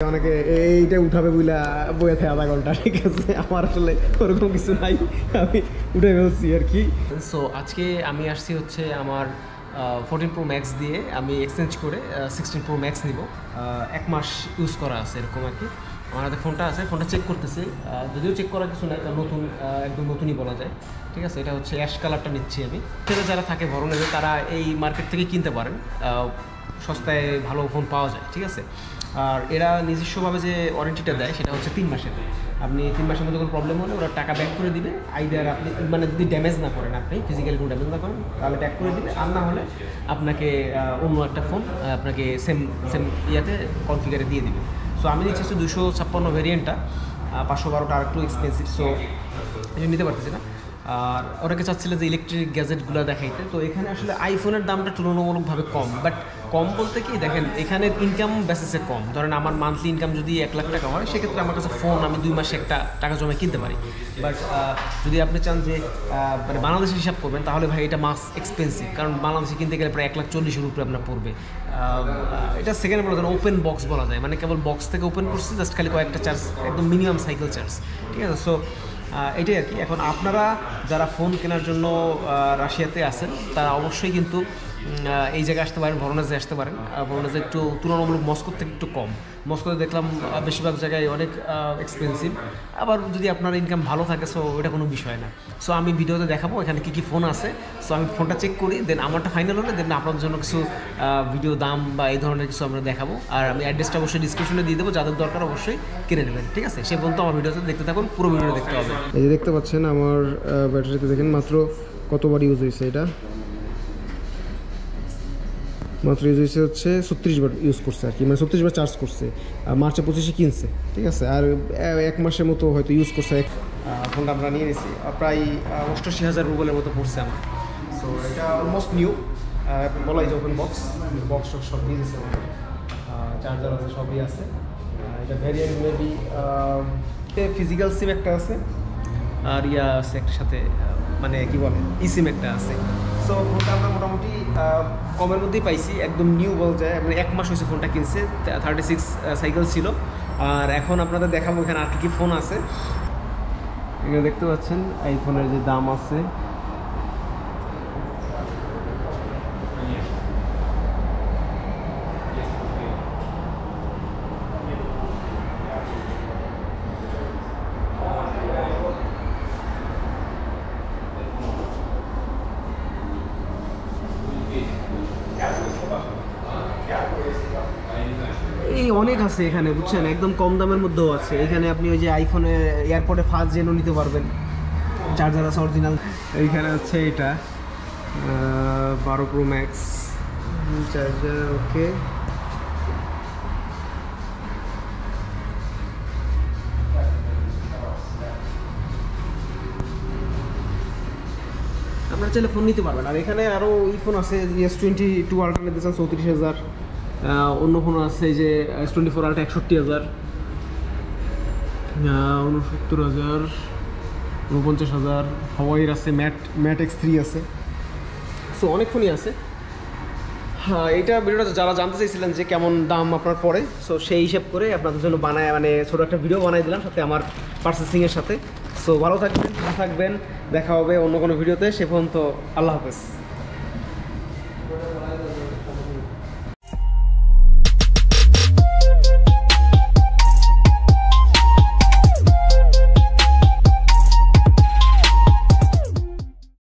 অনেকে এইটা উঠাবে বুঝলা বইয়ে থাকে আধা ঘন্টা, ঠিক আছে। আমার আসলে ওরকম কিছু নাই, আমি উঠে ফেলছি আর কি। সো আজকে আমি আসছি হচ্ছে আমার 14 Pro Max দিয়ে আমি এক্সচেঞ্জ করে 16 Pro Max নিব। 1 মাস ইউজ করা আছে এরকম আর কি। আমার হাতে ফোনটা আছে, ফোনটা চেক করতেছি, যদিও চেক করার কিছু নাই, নতুন, একদম নতুনই বলা যায়, ঠিক আছে। এটা হচ্ছে অ্যাশ কালারটা নিচ্ছি আমি। সেটা যারা থাকে ভরণের তারা এই মার্কেট থেকে কিনতে পারেন, সস্তায় ভালো ফোন পাওয়া যায়, ঠিক আছে। আর এরা নিজস্বভাবে যে ওয়ারেন্টিটা দেয় সেটা হচ্ছে 3 মাসের। আপনি 3 মাসের মধ্যে কোনো প্রবলেম হলে ওরা টাকা ব্যাক করে দিবে। আইদার আপনি মানে যদি ড্যামেজ না করেন, আপনি ফিজিক্যালি কোনো ড্যামেজ না করেন তাহলে ব্যাক করে দিবে, আর না হলে আপনাকে অন্য একটা ফোন আপনাকে সেম ইয়াতে কনফিগারে দিয়ে দিবে। সো আমি নিচ্ছি 256 ভেরিয়েন্টটা, 512টা আর একটু এক্সপেন্সিভ, সো এটা নিতে পারতেছি না। আর ওনাকে চাচ্ছিল যে ইলেকট্রিক গ্যাজেটগুলো দেখাইতে, তো এখানে আসলে আইফোনের দামটা তুলনামূলকভাবে কম, বাট কম বলতে কি দেখেন এখানে ইনকাম বেসিসে কম। ধরেন আমার মান্থলি ইনকাম যদি 1 লাখ টাকা হয়, সেক্ষেত্রে আমার কাছে ফোন আমি 2 মাসে একটা টাকা জমা কিনতে পারি। বাট যদি আপনি চান যে মানে বাংলাদেশে হিসাব করবেন, তাহলে ভাই এটা মাস এক্সপেন্সিভ, কারণ বাংলাদেশে কিনতে গেলে প্রায় 1,40,000 উপরে আপনার পড়বে। এটা সেকেন্ড বলা যায় ওপেন বক্স বলা যায়, মানে কেবল বক্স থেকে ওপেন করছি, জাস্ট খালি কয়েকটা চার্জ, একদম মিনিমাম সাইকেল চার্জ, ঠিক আছে। সো এটাই আর কি। এখন আপনারা যারা ফোন কেনার জন্য রাশিয়াতে আছেন, তারা অবশ্যই কিন্তু এই জায়গায় আসতে পারেন, ভরোনেজে আসতে পারেন। ভরোনেজে একটু তুলনামূলক মস্কোর থেকে একটু কম। মস্কোতে দেখলাম বেশিরভাগ জায়গায় অনেক এক্সপেন্সিভ, আবার যদি আপনার ইনকাম ভালো থাকে সো এটা কোনো বিষয় না। সো আমি ভিডিওতে দেখাবো এখানে কী কী ফোন আছে। সো আমি ফোনটা চেক করি, দেন আমারটা ফাইনাল হলে দেন আপনাদের জন্য কিছু ভিডিও দাম বা এই ধরনের কিছু আমরা দেখাবো। আর আমি অ্যাড্রেসটা অবশ্যই ডিসক্রিপশনে দিয়ে দেবো, যাদের দরকার অবশ্যই কিনে নেবেন, ঠিক আছে। সে পর্যন্ত আমার ভিডিওতে দেখতে থাকুন, পুরো ভিডিও দেখতে হবে। এই যে দেখতে পাচ্ছেন আমার ব্যাটারিতে দেখেন মাত্র কতবার ইউজ হয়েছে, এটা মাত্র ইউজ হয়েছে হচ্ছে 36 বার ইউজ করছে আর কি, মানে 36 বার চার্জ করছে। মার্চে 25-এ কিনছে, ঠিক আছে। আর 1 মাসের মতো হয়তো ইউজ করছে। ফোনটা আমরা নিয়ে নিয়েছি, প্রায় 88,000 রুবেলের মতো পড়ছে আমার। সো এটা অলমোস্ট নিউ, বলাই যে ওপেন বক্স সব দিয়ে দিচ্ছে আমাদের, চার্জার আছে, সবই আছে। এটা ভ্যারিয়েন্ট মেবি ফিজিক্যাল সিম একটা আছে, আর ইয়া আছে একটা সাথে, মানে কি বলে ইসিম একটা আছে। সো ফোনটা আমরা মোটামুটি কমের মধ্যেই পাইছি, একদম নিউ বলা যায়। মানে 1 মাস হয়েছে ফোনটা কিনছে, 36 সাইকেল ছিল। আর এখন আপনাদের দেখাবো এখানে আর কি ফোন আছে। এখানে দেখতে পাচ্ছেন আইফোনের যে দাম আছে, এই অনেক আছে এখানে, বুঝছেন, একদম কম দামের মধ্যেও আছে। এখানে আপনি ওই যে আইফোনে এয়ারপোর্টে ফাস্ট জেনও নিতে পারবেন, চার্জার আছে অরিজিনাল। এইখানে হচ্ছে এটা 12 Pro Max চার্জার, ওকে। আপনারা চাইলে ফোন নিতে পারবেন। আর এখানে আরও এই ফোন আছে, S22 আলট্রা নিতে চান 34,000, অন্য ফোন আছে যে S24 আলট্রা 61,000, 69,000, 49,000। হাওয়াইয়ের আছে, ম্যাট X3 আছে। সো অনেক ফোনই আছে। হ্যাঁ, এইটা ভিডিওটা যারা জানতে চাইছিলেন যে কেমন দাম আপনার পড়ে, সো সেই হিসাব করে আপনাদের জন্য বানায়, মানে ছোটো একটা ভিডিও বানাই দিলাম সাথে আমার পারচেসিংয়ের সাথে। সো ভালো থাকবেন, দেখা হবে অন্য কোনো ভিডিওতে। সে পর্যন্ত আল্লাহ হাফেজ।